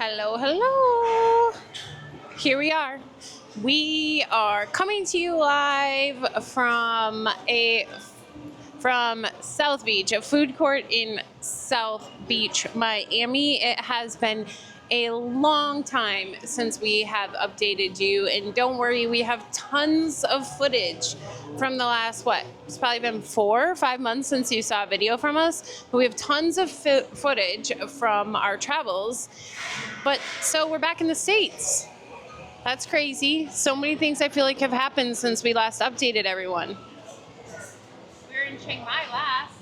Hello, hello. Here we are. We are coming to you live from South Beach, a food court in South Beach, Miami. It has been a long time since we have updated you, and don't worry, we have tons of footage from the last, it's probably been 4 or 5 months since you saw a video from us, but we have tons of footage from our travels. But so we're back in the States. That's crazy. So many things I feel like have happened since we last updated everyone. We were in Chiang Mai last.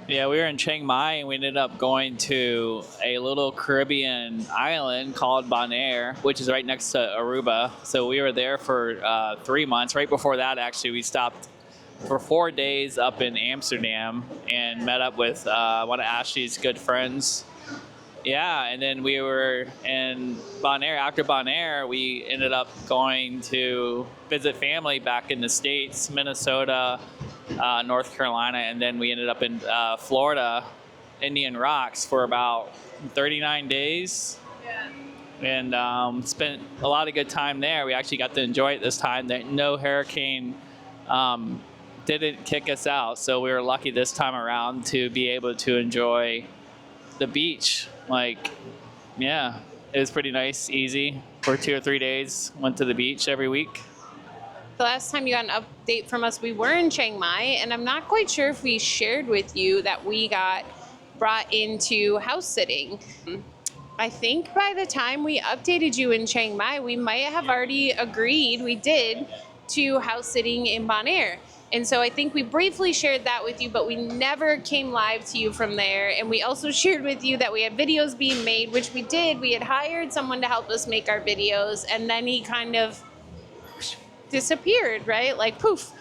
Yeah, we were in Chiang Mai and we ended up going to a little Caribbean island called Bonaire, which is right next to Aruba. So we were there for 3 months. Right before that, actually, we stopped for 4 days up in Amsterdam and met up with one of Ashley's good friends. Yeah, and then we were in Bonaire. After Bonaire, we ended up going to visit family back in the States, Minnesota, North Carolina, and then we ended up in Florida, Indian Rocks, for about 39 days. Yeah. And spent a lot of good time there. We actually got to enjoy it this time. No hurricane didn't kick us out, so we were lucky this time around to be able to enjoy the beach. Yeah, it was pretty nice, easy. For 2 or 3 days, went to the beach every week. The last time you got an update from us, we were in Chiang Mai, and I'm not quite sure if we shared with you that we got brought into house sitting. I think by the time we updated you in Chiang Mai, we might have already agreed, we did, to house sitting in Bonaire. And so I think we briefly shared that with you, but we never came live to you from there. And we also shared with you that we had videos being made, which we did. We had hired someone to help us make our videos, and then he kind of disappeared, right? Like poof,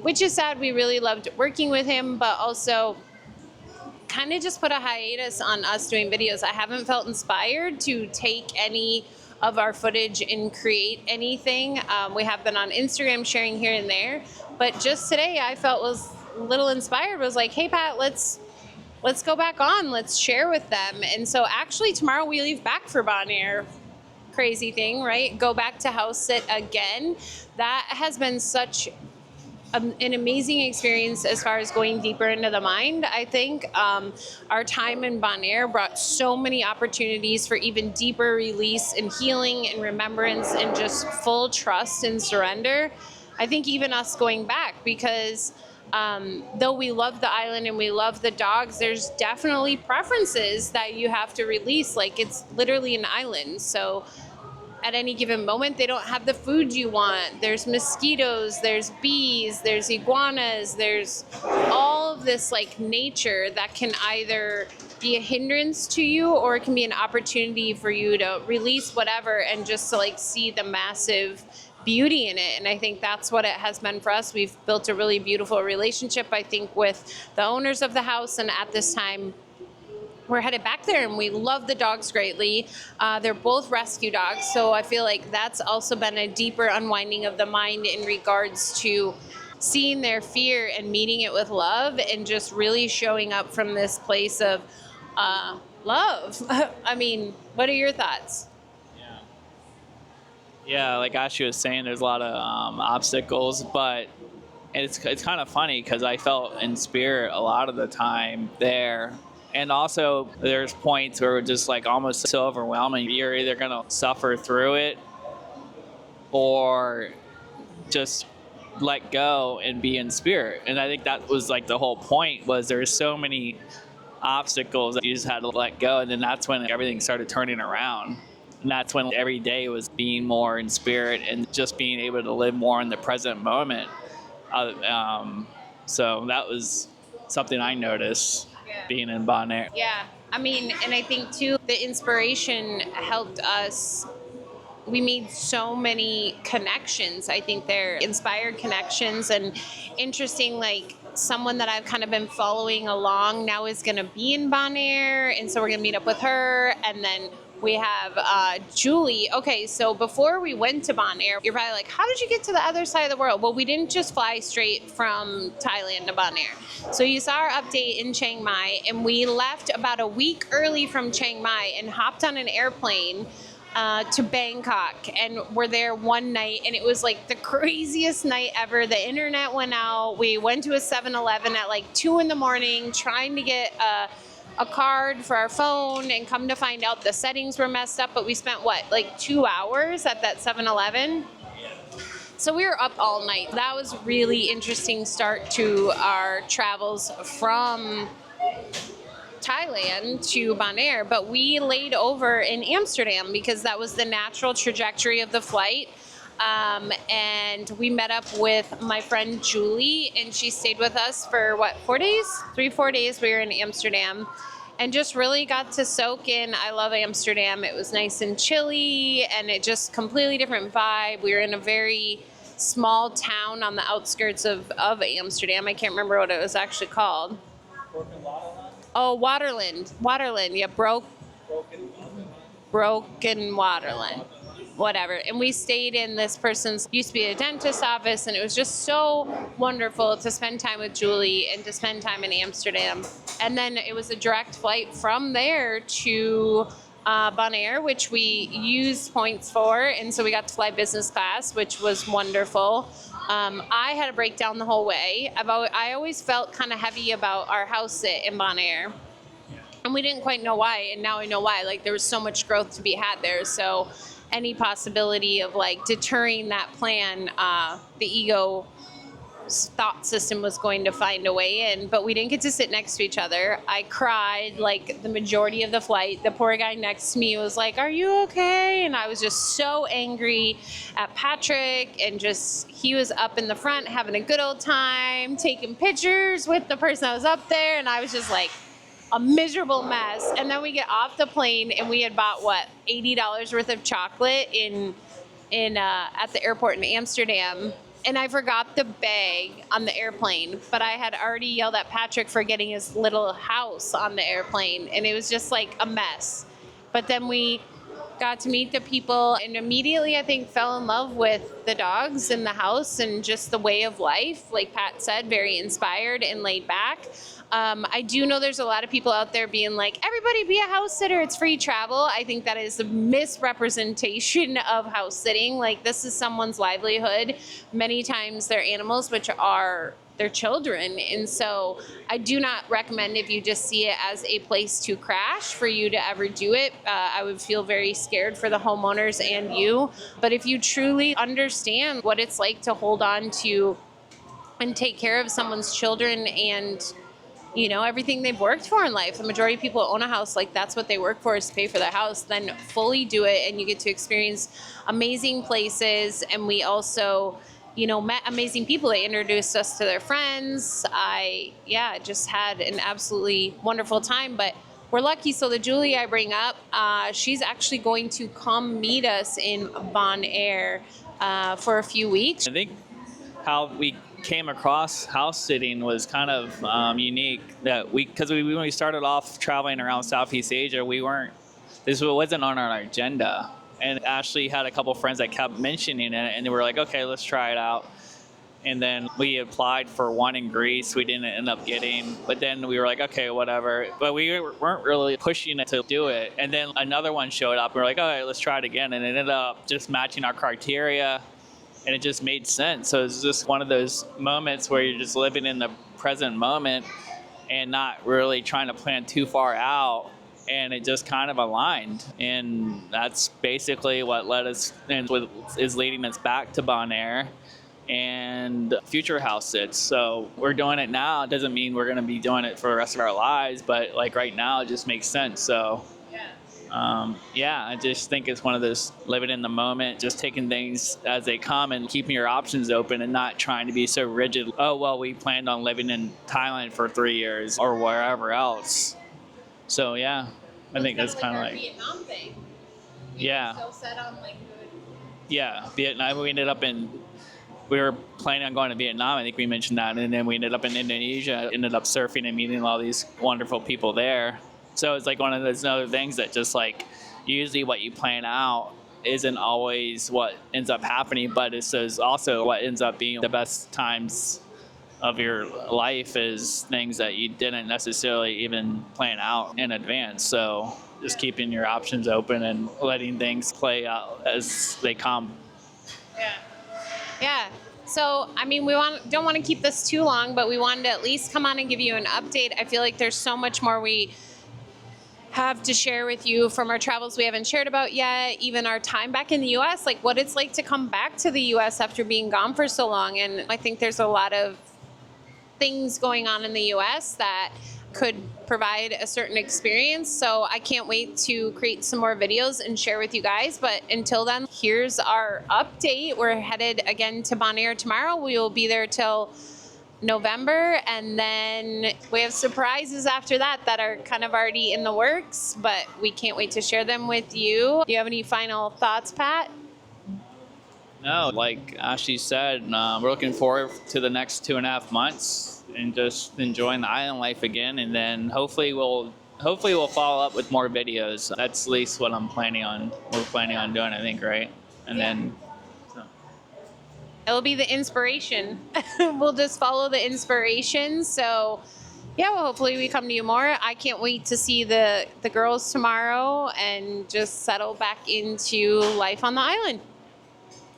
which is sad. We really loved working with him, but also kind of just put a hiatus on us doing videos. I haven't felt inspired to take any of our footage and create anything. We have been on Instagram sharing here and there, but just today I felt was a little inspired, was like, hey Pat, let's go back on, let's share with them. And so actually tomorrow we leave back for Bonaire. Crazy thing, right? Go back to house sit again. That has been such an amazing experience as far as going deeper into the mind. I think our time in Bonaire brought so many opportunities for even deeper release and healing and remembrance and just full trust and surrender. I think even us going back, because though we love the island and we love the dogs, there's definitely preferences that you have to release. Like, it's literally an island. So at any given moment, they don't have the food you want. There's mosquitoes, there's bees, there's iguanas, there's all of this like nature that can either be a hindrance to you or it can be an opportunity for you to release whatever and just to like see the massive beauty in it. And I think that's what it has been for us. We've built a really beautiful relationship, I think, with the owners of the house, and at this time we're headed back there, and we love the dogs greatly. They're both rescue dogs, so I feel like that's also been a deeper unwinding of the mind in regards to seeing their fear and meeting it with love, and just really showing up from this place of love. I mean, what are your thoughts? Yeah, like Ashley was saying, there's a lot of obstacles, but it's kind of funny because I felt in spirit a lot of the time there. And also, there's points where it's just like almost so overwhelming. You're either going to suffer through it or just let go and be in spirit. And I think that was like the whole point, was there's so many obstacles that you just had to let go. And then that's when everything started turning around. And that's when every day was being more in spirit and just being able to live more in the present moment. So that was something I noticed. Being in Bonaire. Yeah, I mean, and I think too, the inspiration helped us. We made so many connections. I think they're inspired connections, and interesting, like someone that I've kind of been following along now is going to be in Bonaire, and so we're going to meet up with her, and then We have Julie. Okay, so before we went to Bonaire, you're probably like, how did you get to the other side of the world? Well, we didn't just fly straight from Thailand to Bonaire. So you saw our update in Chiang Mai, and we left about a week early from Chiang Mai and hopped on an airplane to Bangkok, and we're there one night, and it was like the craziest night ever. The internet went out. We went to a 7-Eleven at like 2 in the morning trying to get a card for our phone, and come to find out the settings were messed up, but we spent like 2 hours at that 7-Eleven. So we were up all night. That was really interesting start to our travels from Thailand to Bonaire, but we laid over in Amsterdam because that was the natural trajectory of the flight. And we met up with my friend Julie, and she stayed with us for 4 days? 3-4 days we were in Amsterdam, and just really got to soak in. I love Amsterdam. It was nice and chilly, and it just completely different vibe. We were in a very small town on the outskirts of Amsterdam. I can't remember what it was actually called. Oh, Waterland. Yeah, Broken Waterland. Whatever. And we stayed in this person's, used to be a dentist office, and it was just so wonderful to spend time with Julie and to spend time in Amsterdam. And then it was a direct flight from there to Bonaire, which we used points for, and so we got to fly business class, which was wonderful. I had a breakdown the whole way. I always felt kind of heavy about our house sit in Bonaire, and we didn't quite know why, and now I know why. Like, there was so much growth to be had there, so any possibility of like deterring that plan, the ego thought system was going to find a way in, but we didn't get to sit next to each other. I cried like the majority of the flight. The poor guy next to me was like, "Are you okay?" And I was just so angry at Patrick, and just, he was up in the front having a good old time, taking pictures with the person that was up there, and I was just like a miserable mess. And then we get off the plane, and we had bought $80 worth of chocolate at the airport in Amsterdam. And I forgot the bag on the airplane, but I had already yelled at Patrick for getting his little house on the airplane, and it was just like a mess. But then we got to meet the people, and immediately I think fell in love with the dogs and the house and just the way of life. Like Pat said, very inspired and laid back. I do know there's a lot of people out there being like, everybody be a house sitter, it's free travel. I think that is a misrepresentation of house sitting. Like, this is someone's livelihood. Many times they're animals, which are their children. And so I do not recommend, if you just see it as a place to crash, for you to ever do it. I would feel very scared for the homeowners and you. But if you truly understand what it's like to hold on to and take care of someone's children and, you know, everything they've worked for in life. The majority of people own a house, like that's what they work for, is to pay for their house. Then fully do it, and you get to experience amazing places. And we also, you know, met amazing people. They introduced us to their friends. Just had an absolutely wonderful time. But we're lucky. So the Julie I bring up, she's actually going to come meet us in Bonaire for a few weeks. I think how we came across house sitting was kind of unique, that because when we started off traveling around Southeast Asia, this wasn't on our agenda. And Ashley had a couple friends that kept mentioning it, and they were like, okay, let's try it out. And then we applied for one in Greece. We didn't end up getting, but then we were like, okay, whatever. But we weren't really pushing it to do it. And then another one showed up. We were like, okay, let's try it again. And it ended up just matching our criteria, and it just made sense. So it's just one of those moments where you're just living in the present moment and not really trying to plan too far out. And it just kind of aligned. And that's basically what led us and what is leading us back to Bonaire and future house sits. So we're doing it now. It doesn't mean we're going to be doing it for the rest of our lives, but like right now it just makes sense. So I just think it's one of those living in the moment, just taking things as they come and keeping your options open and not trying to be so rigid. Oh, well, we planned on living in Thailand for 3 years or wherever else. So I think that's kind of like Vietnam thing. Yeah. So set on like good. Yeah, Vietnam. We were planning on going to Vietnam. I think we mentioned that, and then we ended up in Indonesia. Ended up surfing and meeting all these wonderful people there. So it's like one of those other things that just like usually what you plan out isn't always what ends up happening, but it's also what ends up being the best times of your life is things that you didn't necessarily even plan out in advance. So just keeping your options open and letting things play out as they come. Yeah. So, I mean, don't want to keep this too long, but we wanted to at least come on and give you an update. I feel like there's so much more we have to share with you from our travels we haven't shared about yet, even our time back in the US, like what it's like to come back to the US after being gone for so long. And I think there's a lot of things going on in the US that could provide a certain experience. So I can't wait to create some more videos and share with you guys. But until then, here's our update. We're headed again to Bonaire tomorrow. We will be there till November, and then we have surprises after that that are kind of already in the works, but we can't wait to share them with you. Do you have any final thoughts, Pat? No, like Ashley said, we're looking forward to the next 2.5 months and just enjoying the island life again, and then hopefully we'll follow up with more videos. That's at least what we're planning on doing, I think, right? And then it'll be the inspiration. We'll just follow the inspiration. So yeah, well, hopefully we come to you more. I can't wait to see the girls tomorrow and just settle back into life on the island.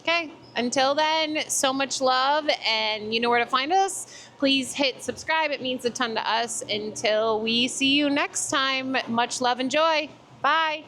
Okay, until then, so much love, and you know where to find us. Please hit subscribe. It means a ton to us. Until we see you next time, much love and joy. Bye.